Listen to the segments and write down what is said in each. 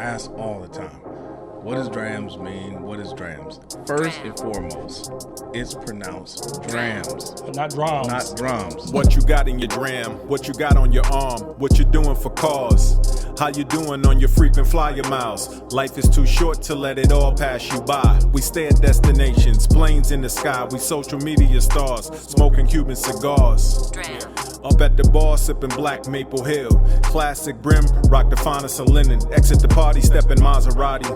asked all the time, what does drams mean? What is drams? First and foremost, it's pronounced drams. Not drums. Not drums. What you got in your dram? What you got on your arm? What you doing for cause? How you doing on your frequent flyer miles? Life is too short to let it all pass you by. We stay at destinations, planes in the sky. We social media stars, smoking Cuban cigars. Up at the bar, sipping black Maple Hill. Classic brim, rock the finest of linen. Exit the party, step in Maserati.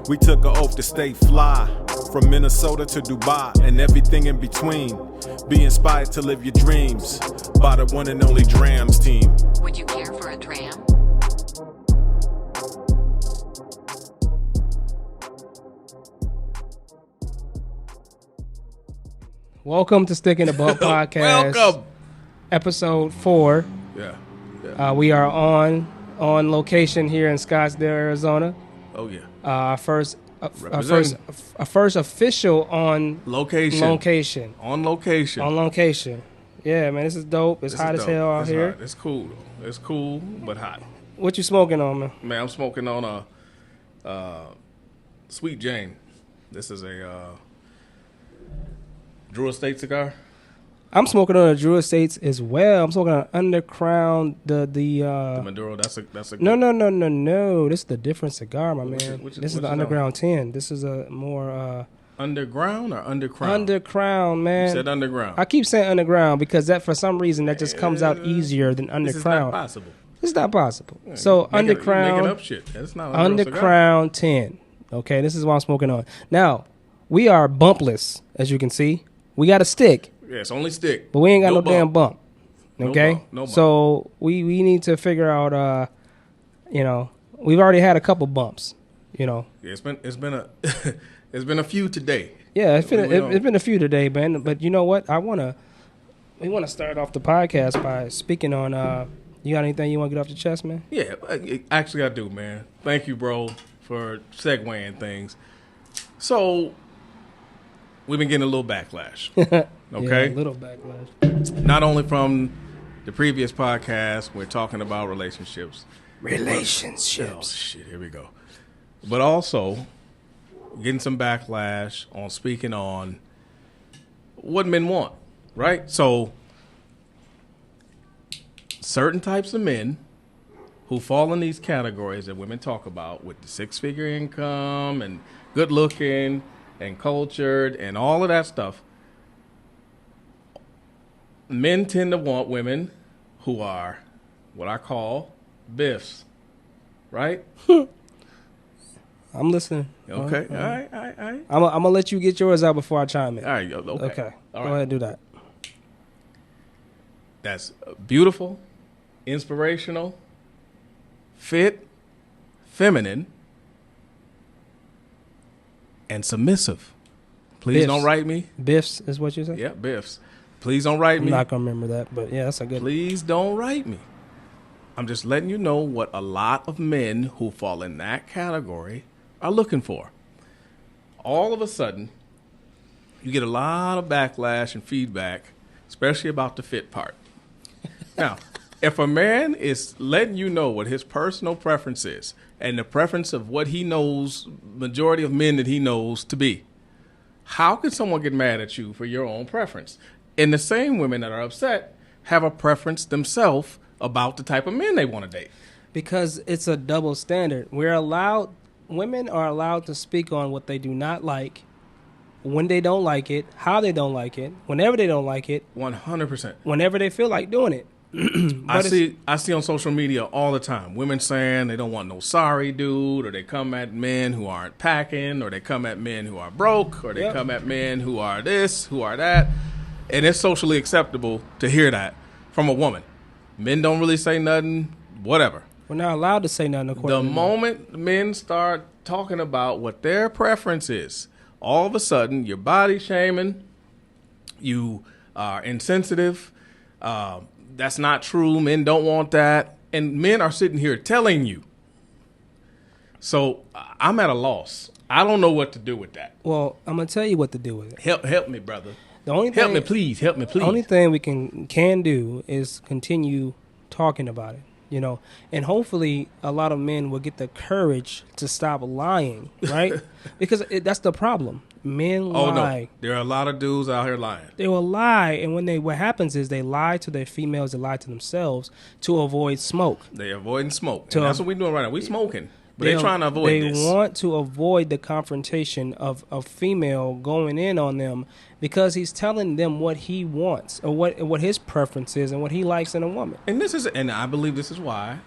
We took an oath to stay fly. From Minnesota to Dubai and everything in between. Be inspired to live your dreams by the one and only Drams team. Would you care for a dram? Welcome to Stick in the Butt Podcast. Welcome. Episode 4. Yeah. We are on location here in Scottsdale, Arizona. Oh, yeah. Our first official on Location. On location. Yeah, man, this is dope. It's hot as hell out here. Hot. It's cool. It's cool, but hot. What you smoking on, man? Man, I'm smoking on a Sweet Jane. This is a Drew Estate cigar. I'm smoking on a Drew Estates as well. I'm smoking on Undercrown. The Maduro. That's a No. This is the different cigar, my man. This is the Underground 10. This is a more Underground or Undercrown? Undercrown, man. You said Underground. I keep saying Underground because that for some reason that just comes out easier than Undercrown. This is not possible. It's not possible. So Undercrown, making up shit. That's not a real cigar. Undercrown 10. Okay, this is what I'm smoking on. Now, we are bumpless, as you can see. We got a stick. Yeah, it's only stick. But we ain't got no bump. damn bump. Okay? No bump. So we need to figure out we've already had a couple bumps, Yeah, it's been it's been a few today. Yeah, it's been a few today, man. But you know what? We wanna start off the podcast by speaking on you got anything you want to get off your chest, man? Yeah, actually I do, man. Thank you, bro, for segueing things. So we've been getting a little backlash. Okay? Yeah, a little backlash. Not only from the previous podcast, we're talking about relationships. Oh, shit, here we go. But also, getting some backlash on speaking on what men want, right? So, certain types of men who fall in these categories that women talk about with the six-figure income and good-looking and cultured and all of that stuff, men tend to want women who are what I call biffs, right? I'm listening. Okay. All right. I'm going to let you get yours out before I chime in. All right. Okay. Go ahead and do that. That's beautiful, inspirational, fit, feminine, and submissive. Please Biffs. don't write me. Biffs is what you said? Yeah, biffs. Please don't write me. I'm not going to remember that, but yeah, that's a good one. Please don't write me. I'm just letting you know what a lot of men who fall in that category are looking for. All of a sudden, you get a lot of backlash and feedback, especially about the fit part. Now, if a man is letting you know what his personal preference is and the preference of what he knows, majority of men that he knows to be, how could someone get mad at you for your own preference? And the same women that are upset have a preference themselves about the type of men they want to date. Because it's a double standard. Women are allowed to speak on what they do not like, when they don't like it, how they don't like it, whenever they don't like it. 100%. Whenever they feel like doing it. I see on social media all the time women saying they don't want no sorry dude, or they come at men who aren't packing, or they come at men who are broke, or they come at men who are this, who are that. And it's socially acceptable to hear that from a woman. Men don't really say nothing, whatever. We're not allowed to say nothing. The moment men start talking about what their preference is, all of a sudden you're body shaming, you are insensitive, that's not true, men don't want that, and men are sitting here telling you. So I'm at a loss. I don't know what to do with that. Well, I'm going to tell you what to do with it. Help me, brother. Help me, please. The only thing we can do is continue talking about it. you know, and hopefully a lot of men will get the courage to stop lying, right? Because that's the problem. Men lie. Oh no, there are a lot of dudes out here lying. They will lie, and what happens is they lie to their females, they lie to themselves to avoid smoke. They avoiding smoke. And that's what we doing right now. We smoking, but they trying to avoid this. They want to avoid the confrontation of a female going in on them because he's telling them what he wants or what his preference is and what he likes in a woman. And I believe this is why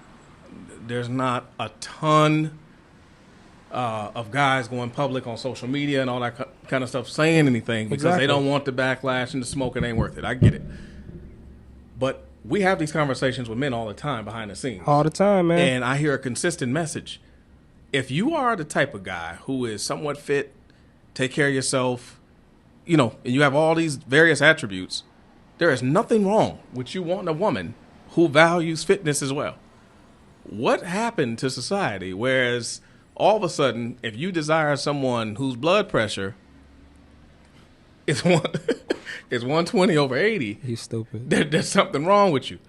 there's not a ton of guys going public on social media and all that kind of stuff saying anything because they don't want the backlash and the smoke. It ain't worth it. I get it. But we have these conversations with men all the time behind the scenes. All the time, man. And I hear a consistent message. If you are the type of guy who is somewhat fit, take care of yourself, you know, and you have all these various attributes, there is nothing wrong with you wanting a woman who values fitness as well. What happened to society whereas all of a sudden, if you desire someone whose blood pressure is 120 over 80, he's stupid. There's something wrong with you.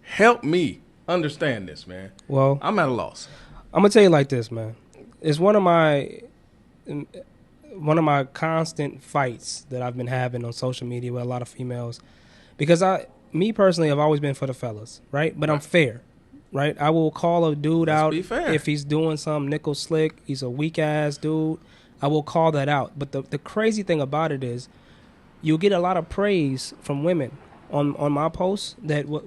Help me understand this, man. Well, I'm at a loss. I'm gonna tell you like this, man. It's one of my constant fights that I've been having on social media with a lot of females, because me personally, I've always been for the fellas, right? But I'm fair. Right, I will call a dude out if he's doing some nickel slick. He's a weak ass dude. I will call that out. But the crazy thing about it is, you'll get a lot of praise from women on my posts.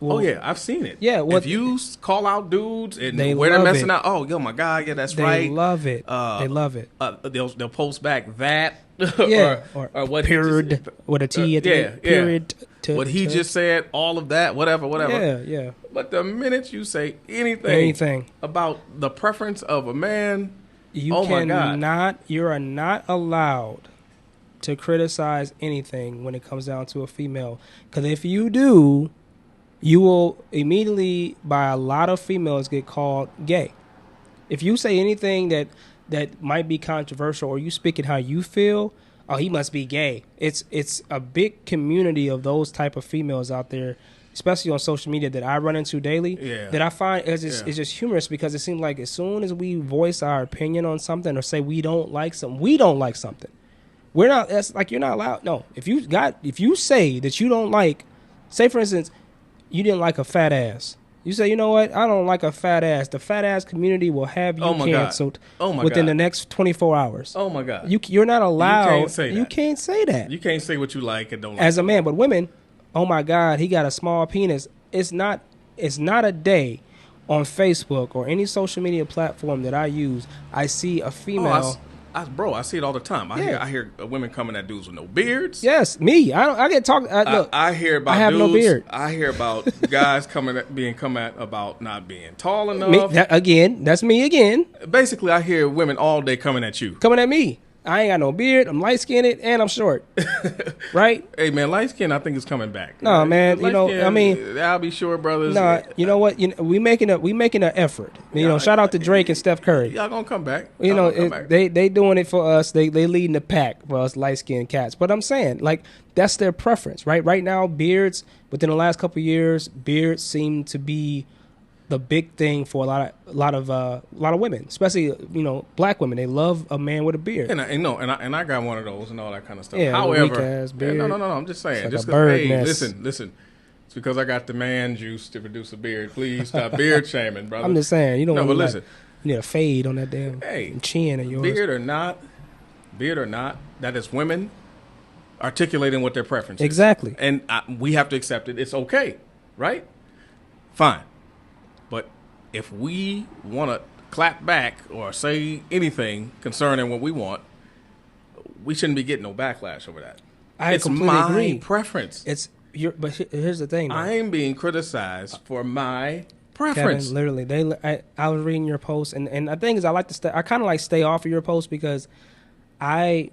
Oh yeah, I've seen it. Yeah, if you call out dudes and where they're messing out, oh yo my god, yeah that's right. They love it. They love it. They'll post back that or what period with a T at the end. Period. What he just said, all of that, whatever. Yeah. But the minute you say anything about the preference of a man, you are not allowed to criticize anything when it comes down to a female. Because if you do, you will immediately, by a lot of females, get called gay. If you say anything that might be controversial or you speak it how you feel, oh, he must be gay. It's a big community of those type of females out there, especially on social media that I run into daily. Yeah. That I find it's just humorous because it seems like as soon as we voice our opinion on something or say we don't like something, we're not. That's like you're not allowed. No, if you say that you don't like, say for instance, you didn't like a fat ass. You say, you know what? I don't like a fat ass. The fat ass community will have you canceled within the next 24 hours. Oh, my God. You're not allowed. You can't say that. You can't say that. You can't say what you like and don't like. As a man, but women, oh, my God, he got a small penis. It's not a day on Facebook or any social media platform that I use, I see a female... Bro, I see it all the time. I hear women coming at dudes with no beards. Yes, me. I get talked. Look, I hear about. I have dudes, no beard. I hear about guys come at about not being tall enough. That's me again. Basically, I hear women all day coming at you. Coming at me. I ain't got no beard. I'm light skinned and I'm short. Right? Hey man, light skin I think is coming back. No right? Man, I mean, I'll be sure, brothers. No, you know what? We making an effort. Shout out to Drake and Steph Curry. Y'all gonna come back. They doing it for us. They leading the pack for us light skinned cats. But I'm saying like that's their preference, right? Right now, beards. Within the last couple of years, beards seem to be the big thing for a lot of women, especially black women. They love a man with a beard. And I got one of those and all that kind of stuff. Yeah, however, beard. No. I'm just saying. Like just listen. It's because I got the man juice to produce a beard. Please stop beard shaming, brother. I'm just saying. But listen, you need a fade on that damn chin of yours. Beard or not, that is women articulating what their preference is. Exactly. And we have to accept it. It's okay, right? Fine. But if we want to clap back or say anything concerning what we want, we shouldn't be getting no backlash over that. It's my agree. Preference. But here's the thing. I am being criticized for my preference. Kevin, literally, I was reading your post, and the thing is, I kind of like stay off of your post because the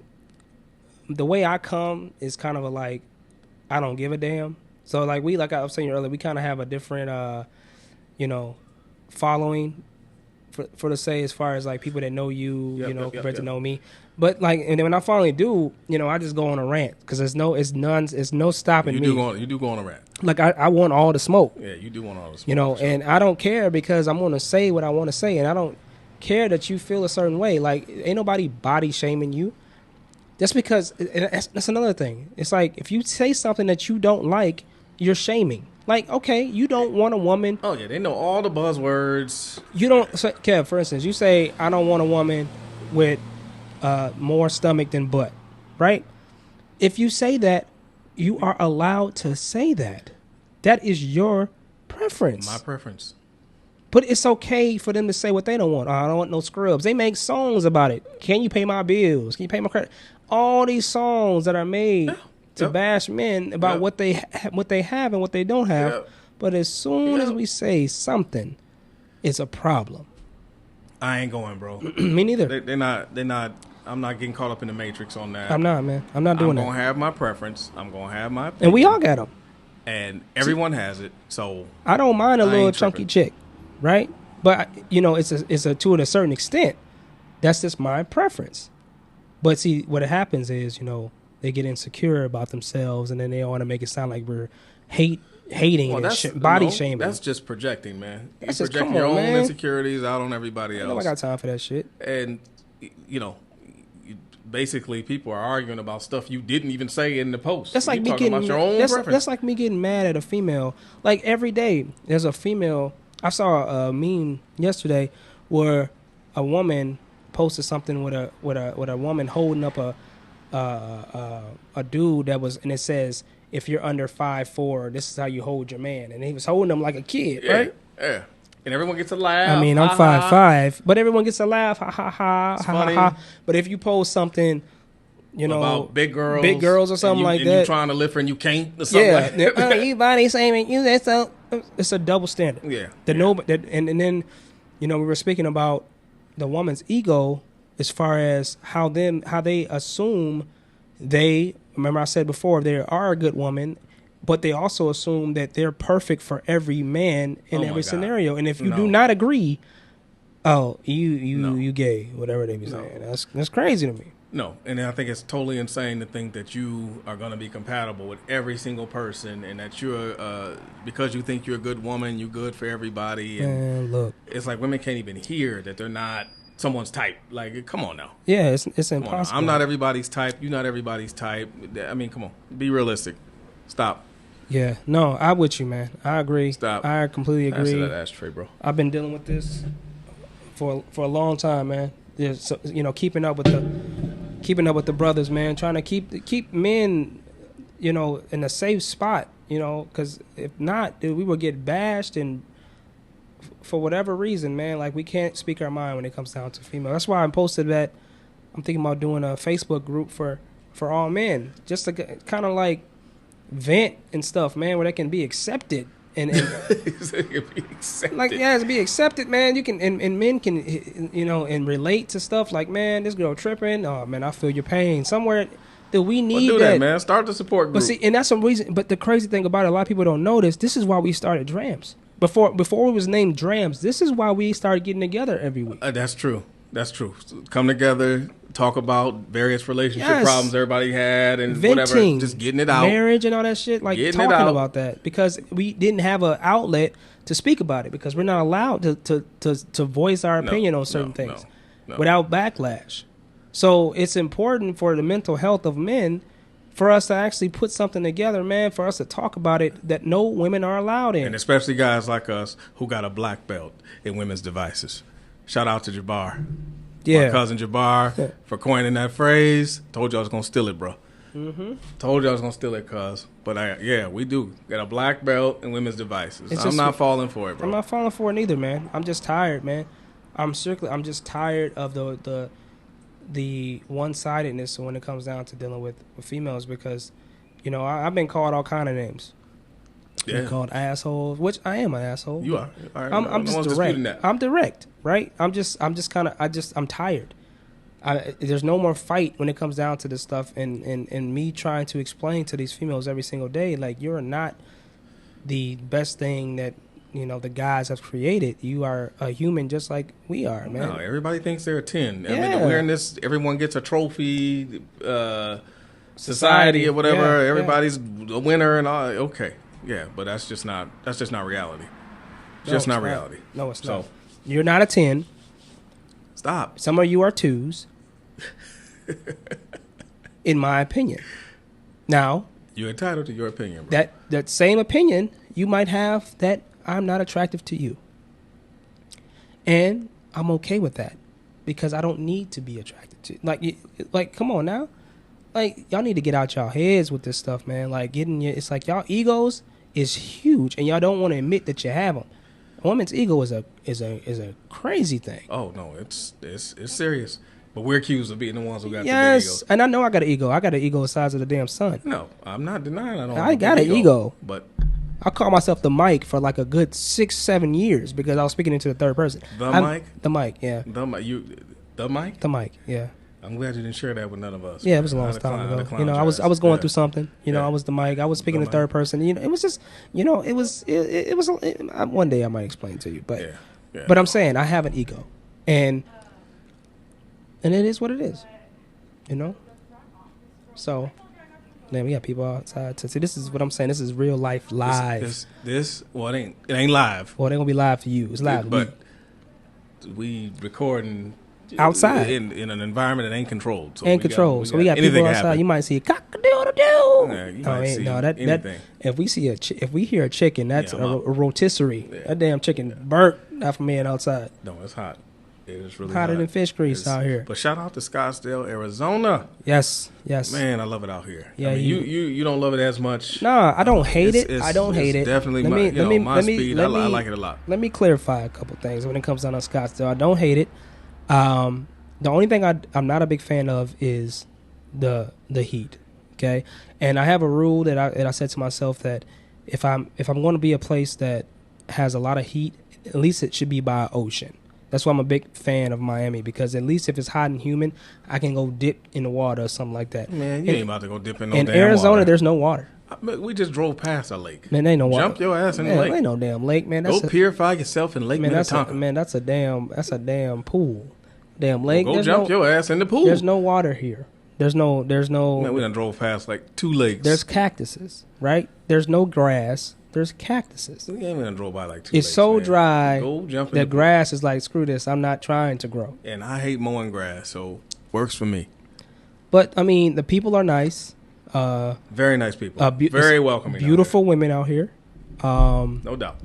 way I come is kind of like I don't give a damn. So like I was saying earlier, we kind of have a different following for to say as far as like people that know you, compared to know me. But like, and then when I finally do, I just go on a rant because it's no stopping me. You do go on a rant. Like I want all the smoke. Yeah, you do want all the smoke. Sure. And I don't care because I'm going to say what I want to say, and I don't care that you feel a certain way. Like, ain't nobody body shaming you. That's because that's another thing. It's like if you say something that you don't like, you're shaming. Like, okay, you don't want a woman. Oh yeah, they know all the buzzwords. You don't, so, Kev. For instance, you say I don't want a woman with more stomach than butt, right? If you say that, you are allowed to say that. That is your preference. My preference. But it's okay for them to say what they don't want. Oh, I don't want no scrubs. They make songs about it. Can you pay my bills? Can you pay my credit? All these songs that are made to bash men about what they have and what they don't have. Yep. But as soon as we say something, it's a problem. I ain't going, bro. Me neither. They're not. I'm not getting caught up in the matrix on that. I'm not, man. I'm not doing that. I'm gonna have my preference. I'm gonna have my opinion. And we all got them. And everyone has it. So I don't mind a little chunky chick. Right, but it's a to a certain extent. That's just my preference. But see, what happens is, they get insecure about themselves, and then they want to make it sound like we're hating and body shaming. That's just projecting, man. You project your own insecurities out on everybody else. I got time for that shit. And basically, people are arguing about stuff you didn't even say in the post. That's like me getting about your own preference. That's like me getting mad at a female. Like every day, there's a female. I saw a meme yesterday where a woman posted something with a woman holding up a dude that was, and it says, if you're under 5'4", this is how you hold your man, and he was holding him like a kid, right? Yeah. And everyone gets a laugh. I mean, I'm 5'5", but everyone gets a laugh, ha ha ha, ha ha ha. But if you post something, about big girls or something like that, and you trying to lift her and you can't, or something like that. You body shaming, you that so. It's a double standard. Yeah. And then, we were speaking about the woman's ego as far as how they assume remember I said before, they are a good woman, but they also assume that they're perfect for every man in every scenario. And if you do not agree, you gay, whatever they be saying. That's crazy to me. No, and I think it's totally insane to think that you are going to be compatible with every single person, and that you're because you think you're a good woman, you're good for everybody. And man, look, it's like women can't even hear that they're not someone's type. Like, come on now. Yeah, it's impossible. I'm not everybody's type. You're not everybody's type. I mean, come on, be realistic. Stop. Yeah, no, I'm with you, man. I agree. Stop. I completely agree. Answer that ashtray, bro. I've been dealing with this for a long time, man. So, keeping up with the brothers, man, trying to keep men, in a safe spot, because if not, dude, we will get bashed, and for whatever reason, man, like we can't speak our mind when it comes down to female. That's why I posted that I'm thinking about doing a Facebook group for all men, just to kind of like vent and stuff, man, where they can be accepted. And like, yeah, to be accepted, man. You can and men can, and relate to stuff like, man, this girl tripping. Oh man, I feel your pain. Somewhere that we need do that, man. Start the support group. But see, and that's some reason. But the crazy thing about it, a lot of people don't notice. This is why we started Drams. Before it was named Drams, this is why we started getting together every week. That's true. That's true. Come together, talk about various relationship problems everybody had, and venting, whatever. Just getting it out, marriage and all that shit. Like getting talking about that, because we didn't have an outlet to speak about it, because we're not allowed to voice our opinion on certain things without backlash. So it's important for the mental health of men for us to actually put something together, man, for us to talk about it that no women are allowed in. And especially guys like us who got a black belt in women's devices. Shout out to Jabbar. Yeah. My cousin Jabbar for coining that phrase. Told you I was going to steal it, bro. Mm-hmm. Told you I was going to steal it, cuz. But we do. Got a black belt in women's devices. I'm not falling for it, bro. I'm not falling for it either, man. I'm just tired, man. I'm just tired of the one-sidedness when it comes down to dealing with females, because, I've been called all kind of names. Yeah. Been called assholes, which I am an asshole. You are. I'm just direct. I'm direct, right? I'm tired. There's no more fight when it comes down to this stuff, and me trying to explain to these females every single day, like, you're not the best thing that the guys have created. You are a human just like we are, man. No, everybody thinks they're a 10. I mean, we're in this, everyone gets a trophy, society or whatever. Everybody's a winner and all. Okay. Yeah, but that's just not reality. Just not reality. No, it's not. You're not a 10. Stop. Some of you are 2s. In my opinion. Now, you're entitled to your opinion, bro. That same opinion you might have that I'm not attractive to you. And I'm okay with that because I don't need to be attracted to you. Like come on now. Like, y'all need to get out y'all heads with this stuff, man. Like, it's like y'all egos is huge and y'all don't want to admit that you have them. A woman's ego is a crazy thing. Oh no, it's serious. But we're accused of being the ones who got the big egos. And I know I got an ego. I got an ego the size of the damn sun. No, I'm not denying I don't. I got an ego. But I called myself the mic for like a good 6-7 years because I was speaking into the third person. The mic, yeah. The mic. The mic, yeah. I'm glad you didn't share that with none of us. Yeah, it was a long time ago. I was going through something. I was the mic. I was speaking to third person. It was just, it was. One day I might explain to you, but but I'm saying I have an ego, and it is what it is, So, man, we got people outside to see. This is what I'm saying. This is real life live. Well, it ain't live. Well, it ain't gonna be live for you. It's live, but we recording outside in an environment that ain't controlled. So we got people outside. Happen. You might see a cock-a-doodle-doo. Yeah, you might see anything. If we hear a chicken, that's a rotisserie. Yeah. That damn chicken burnt after being outside. No, it's hot. It is really hotter than fish grease out here. But shout out to Scottsdale, Arizona. Yes. Man, I love it out here. Yeah, you don't love it as much. Nah, I don't hate it. I don't hate it. Definitely my speed. I like it a lot. Let me clarify a couple things when it comes down to Scottsdale. I don't hate it. The only thing I'm not a big fan of is the heat. Okay, and I have a rule that I said to myself that if I'm going to be a place that has a lot of heat, at least it should be by an ocean. That's why I'm a big fan of Miami, because at least if it's hot and humid, I can go dip in the water or something like that. Man, you ain't about to go dip in no damn water. In Arizona, there's no water. We just drove past a lake. Man, there ain't no water. Jump your ass in the lake. Ain't no damn lake, man. Go purify yourself in Lake Minnetonka. That's a damn pool. Damn lake. Well, go jump your ass in the pool. There's no water here. There's no. Man, we done drove past like 2 lakes. There's cactuses, right? There's no grass. There's cactuses. We ain't even drove by like 2 lakes. It's so dry. Go jump in the grass is like, screw this. I'm not trying to grow. And I hate mowing grass, so works for me. But I mean, the people are nice. Very nice people. Very welcoming. Beautiful women out here. No doubt.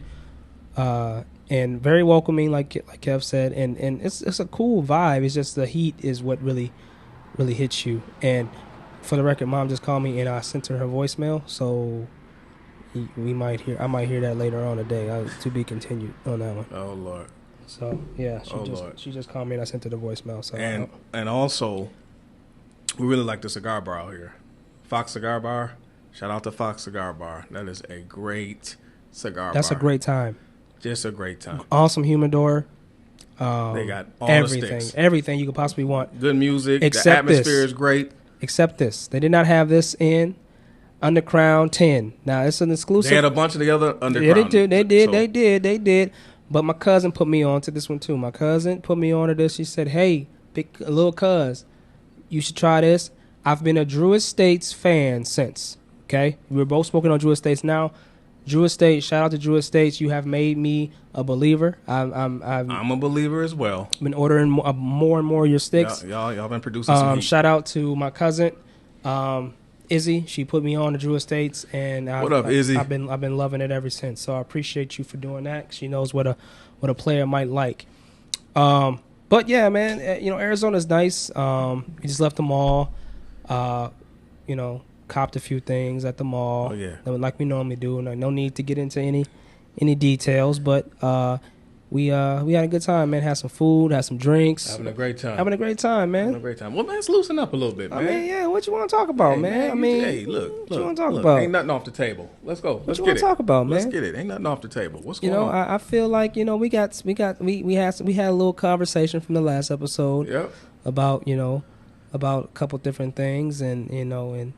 And very welcoming, like Kev said, and it's a cool vibe. It's just the heat is what really hits you. And for the record, Mom just called me and I sent her voicemail, so I might hear that later on today. To be continued on that one. Oh Lord. So yeah, she just called me and I sent her the voicemail. So and also, we really like the cigar bar out here, Fox Cigar Bar. Shout out to Fox Cigar Bar. That is a great cigar bar. That's a great time. Just a great time. Awesome humidor. They got all everything, the sticks. Everything you could possibly want. Good music. The atmosphere is great. Except this. They did not have this in Underground 10. Now, it's an exclusive. They had a bunch of the other Underground. Yeah, they did. But my cousin put me on to this one, too. My cousin put me on to this. She said, hey, little cuz, you should try this. I've been a Drew Estates fan since, okay? We were both smoking on Drew Estates now. Drew Estates, shout out to Drew Estates. You have made me a believer. I'm a believer as well. Been ordering more and more of your sticks. Y'all been producing some heat. Shout out to my cousin, Izzy. She put me on to Drew Estates, and what up, Izzy? I've been loving it ever since. So I appreciate you for doing that. She knows what a player might like. But yeah, man, Arizona's nice. We just left the mall. Copped a few things at the mall. Oh, yeah. Like we normally do. No need to get into any details, but we had a good time, man. Had some food, had some drinks. Having a great time, man. Well, man, let's loosen up a little bit, man. I mean, yeah, what you want to talk about, man? Look. What you want to talk about? Ain't nothing off the table. Let's go. What you want to talk about, man? Let's get it. Ain't nothing off the table. What's going on? I feel like, we had a little conversation from the last episode. Yep. About a couple different things, and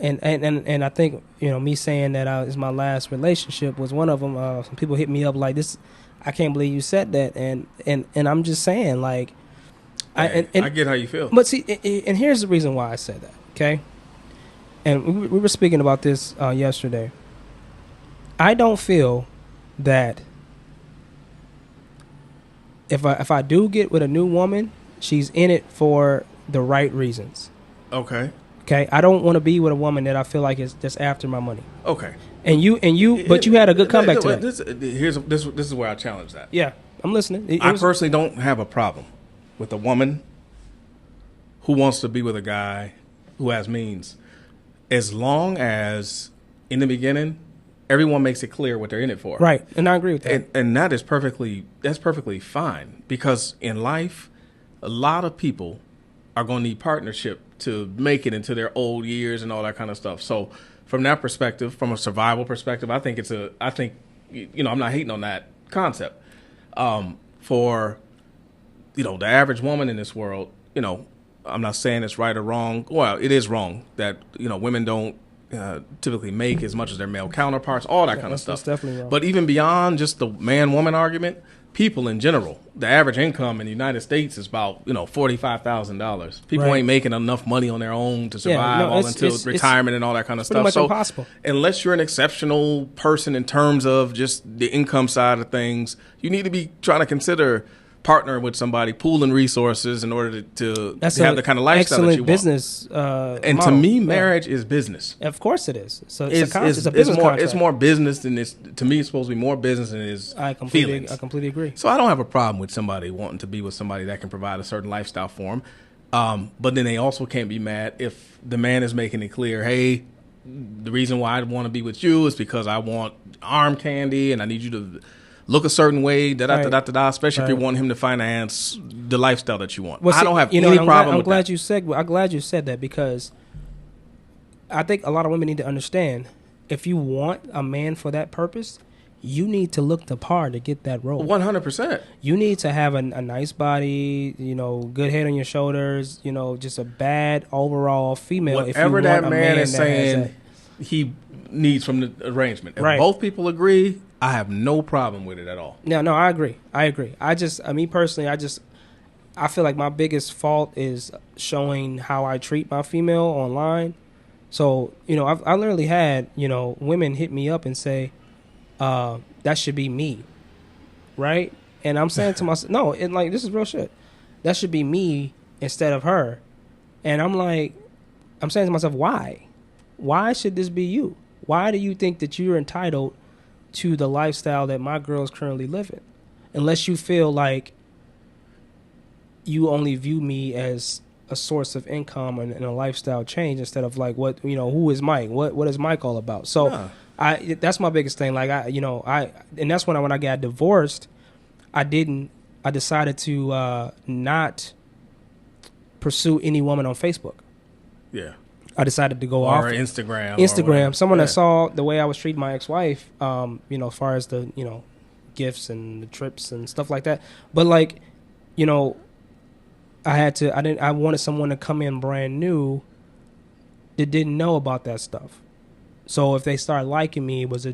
And I think, me saying that it's my last relationship was one of them. Some people hit me up like this. I can't believe you said that. And I'm just saying, like, I get how you feel. But see, and here's the reason why I said that. Okay. And we were speaking about this yesterday. I don't feel that if I do get with a new woman, she's in it for the right reasons. Okay. Okay, I don't want to be with a woman that I feel like is just after my money. Okay. And you, but you had a good comeback to that. This is where I challenge that. Yeah, I'm listening. I personally don't have a problem with a woman who wants to be with a guy who has means, as long as in the beginning everyone makes it clear what they're in it for. Right, and I agree with that. And that's perfectly fine, because in life, a lot of people are going to need partnership to make it into their old years and all that kind of stuff. So from that perspective, from a survival perspective, I think I'm not hating on that concept. For, the average woman in this world, I'm not saying it's right or wrong. Well, it is wrong that, women don't typically make as much as their male counterparts, all that kind of stuff. That's definitely wrong. But even beyond just the man-woman argument, people in general, the average income in the United States is about $45,000. People ain't making enough money on their own to survive until retirement and all that kind of stuff. Pretty much impossible. Unless you're an exceptional person in terms of just the income side of things, you need to be trying to consider partnering with somebody, pooling resources in order to have the kind of lifestyle that you want. Business. And to me, marriage is business. Of course it is. So it's a business contract. It's more business than it's. To me, it's supposed to be more business than it is feelings. I completely agree. So I don't have a problem with somebody wanting to be with somebody that can provide a certain lifestyle for them. But then they also can't be mad if the man is making it clear, hey, the reason why I want to be with you is because I want arm candy and I need you to look a certain way, especially if you want him to finance the lifestyle that you want. Well, I don't have any problem with that. I'm glad you said that, because I think a lot of women need to understand, if you want a man for that purpose, you need to look the part to get that role. 100%. You need to have a nice body, good head on your shoulders, just a bad overall female. Whatever that man is saying he needs from the arrangement. If both people agree, I have no problem with it at all. No, I agree. Me personally, I feel like my biggest fault is showing how I treat my female online. So, I literally had, women hit me up and say, that should be me. Right? And I'm saying to myself, no, this is real shit. That should be me instead of her. And I'm saying to myself, why? Why should this be you? Why do you think that you're entitled to the lifestyle that my girl is currently living, unless you feel like you only view me as a source of income and a lifestyle change instead of who is Mike? What is Mike all about? So that's my biggest thing. And that's when I got divorced, I decided to not pursue any woman on Facebook. Yeah. I decided to go off Instagram. Someone that saw the way I was treating my ex-wife, as far as the, gifts and the trips and stuff like that. But I wanted someone to come in brand new that didn't know about that stuff. So if they started liking me, it was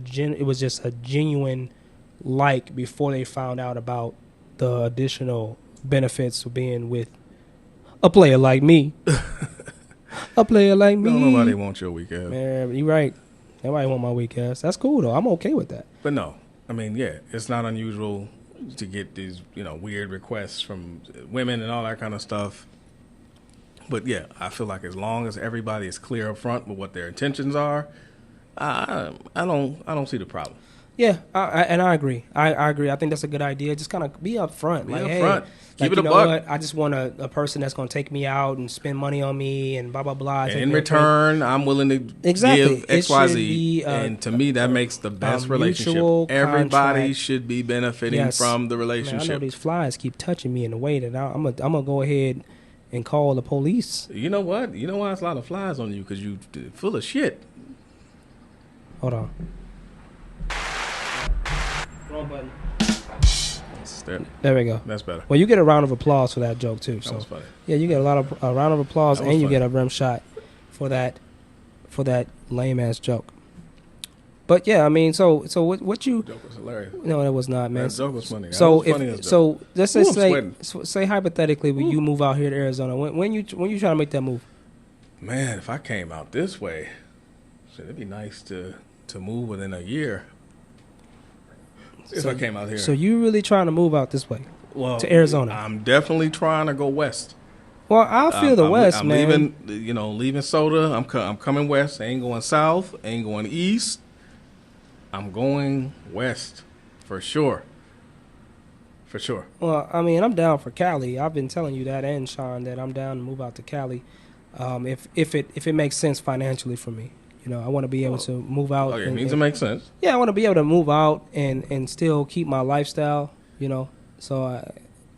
just a genuine like before they found out about the additional benefits of being with a player like me. A player like me. No, nobody wants your weak ass. Man, you right. Nobody want my weak ass. That's cool though. I'm okay with that. But no, it's not unusual to get these, weird requests from women and all that kind of stuff. But yeah, I feel like as long as everybody is clear up front with what their intentions are, I don't see the problem. Yeah, I agree. I agree. I think that's a good idea. Just kind of be up front. Keep it a buck. What? I just want a person that's going to take me out and spend money on me and blah, blah, blah. And in return, I'm willing to give X, Y, Z. And to me, that makes the best relationship. Everybody should be benefiting from the relationship. Man, I know these flies keep touching me in a way that I'm going to go ahead and call the police. You know what? You know why there's a lot of flies on you? Because you're full of shit. Hold on. Wrong button. There we go. That's better. Well, you get a round of applause for that joke too. That was funny. Yeah, you get a round of applause, and you get a rim shot for that for that lame ass joke. But yeah, I mean, so what you? The joke was hilarious. No, it was not, man. That joke was funny. So let's Ooh, say hypothetically, when you move out here to Arizona, when you trying to make that move? Man, if I came out this way, it'd be nice to move within a year. If I came out here. So you really trying to move out this way? Well, to Arizona. I'm definitely trying to go west. Well, I feel the west, I'm man. Leaving Soda. I'm coming west. I ain't going south. I ain't going east. I'm going west for sure. For sure. Well, I mean, I'm down for Cali. I've been telling you that, and Sean, that I'm down to move out to Cali, if it makes sense financially for me. You know, I want to be able to move out. Okay, it needs to make sense. Yeah, I want to be able to move out and still keep my lifestyle. You know, so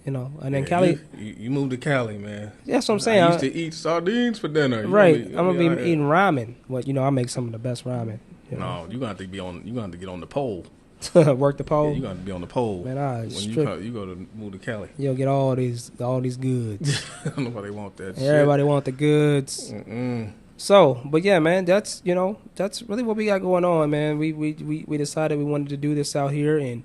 and then Cali. You moved to Cali, man. That's what I'm saying. I used to eat sardines for dinner. Right, I'm gonna be eating ramen. What I make some of the best ramen. You know? No, you gonna have to be on. You gonna have to get on the pole. Work the pole. Yeah, you gonna have to be on the pole. Man, you go to move to Cali. You'll get all these goods. Nobody want that. Everybody want the goods. Mm-mm. So, but yeah, man, that's really what we got going on, man. We decided we wanted to do this out here and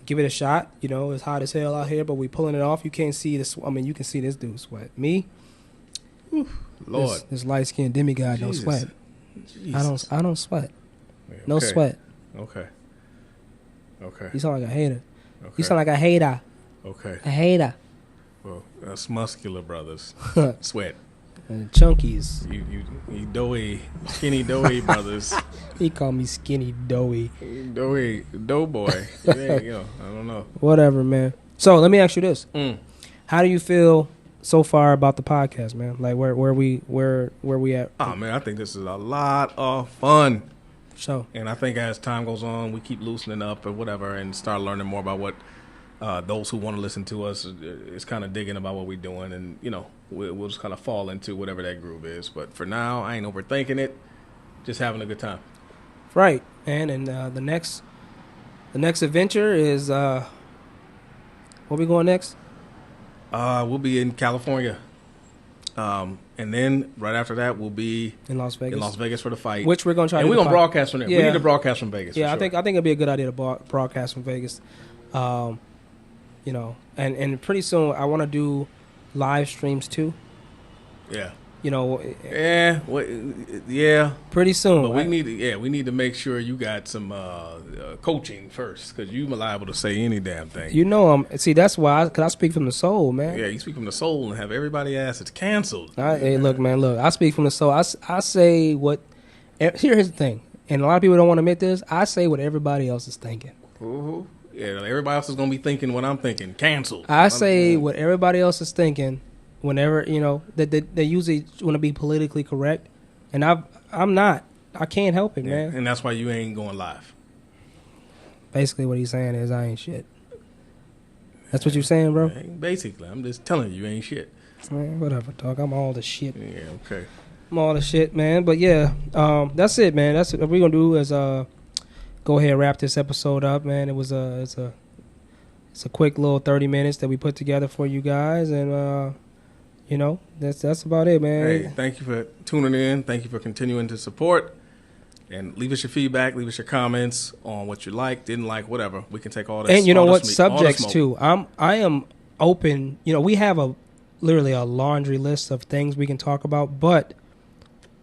give it a shot. You know, it's hot as hell out here, but we pulling it off. You can't see this. I mean, you can see this dude sweat. Me, Lord, this light skinned demigod don't sweat. Jesus. I don't sweat. Okay. No sweat. Okay. You sound like a hater. Okay. You sound like a hater. Okay. A hater. Well, that's muscular brothers. Sweat. And chunkies. You doughy, skinny doughy brothers. He called me skinny doughy. Doughy, doughboy. There you go. I don't know. Whatever, man. So let me ask you this: How do you feel so far about the podcast, man? Like where we at? Oh man, I think this is a lot of fun. So, and I think as time goes on, we keep loosening up or whatever, and start learning more about what those who want to listen to us is kind of digging about what we're doing, and we'll just kind of fall into whatever that groove is. But for now, I ain't overthinking it. Just having a good time. Right, and the next adventure is where we going next? We'll be in California. And then right after that, we'll be in Las Vegas for the fight, which we're going to try. And we're going to broadcast from there. Yeah. We need to broadcast from Vegas. Yeah, for sure. I think it'd be a good idea to broadcast from Vegas. And pretty soon I want to do live streams too. Yeah. Yeah. Pretty soon. But we need to make sure you got some coaching first, because you're liable to say any damn thing. See, that's why, because I speak from the soul, man. Yeah, you speak from the soul and have everybody ask it's canceled. Hey, look, man, I speak from the soul. I say what. Here's the thing, and a lot of people don't want to admit this. I say what everybody else is thinking. Mm-hmm. Yeah, everybody else is gonna be thinking what I'm thinking. Canceled. I say what everybody else is thinking. Whenever that they usually want to be politically correct, and I'm not. I can't help it, man. And that's why you ain't going live. Basically, what he's saying is I ain't shit. That's what you're saying, bro. Basically, I'm just telling you ain't shit. Man, whatever, dog. I'm all the shit. Yeah, okay. I'm all the shit, man. But yeah, that's it, man. That's what we're gonna do is go ahead and wrap this episode up, man. It's a quick little 30 minutes that we put together for you guys, and that's about it, man. Hey, thank you for tuning in. Thank you for continuing to support. And leave us your feedback. Leave us your comments on what you like, didn't like, whatever. We can take all that. And you know what? Subjects too. I am open. We have literally a laundry list of things we can talk about, but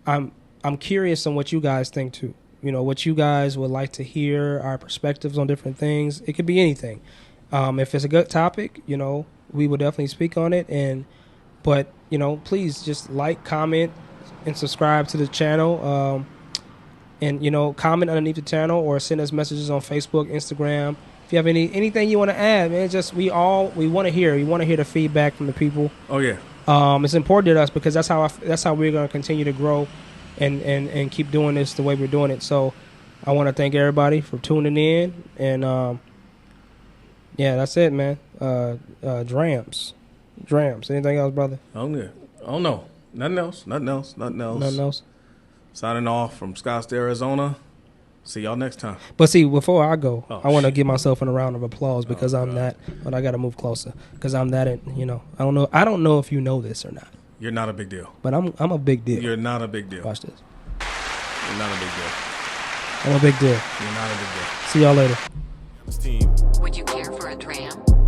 I'm curious on what you guys think too. What you guys would like to hear, our perspectives on different things. It could be anything. If it's a good topic, we will definitely speak on it. But, please just like, comment, and subscribe to the channel. And, comment underneath the channel or send us messages on Facebook, Instagram. If you have anything you want to add, man, we want to hear. We want to hear the feedback from the people. Oh, yeah. It's important to us because that's how we're going to continue to grow and keep doing this the way we're doing it. So I want to thank everybody for tuning in. And, that's it, man. Drams. Anything else, brother? Oh, yeah. Oh, no. Nothing else. Signing off from Scottsdale, Arizona. See y'all next time. But see, before I go, I want to give myself a round of applause because I'm that. But I got to move closer because I'm that. I don't know. I don't know if you know this or not. You're not a big deal. But I'm a big deal. You're not a big deal. Watch this. You're not a big deal. I'm a big deal. You're not a big deal. See y'all later. Would you care for a dram?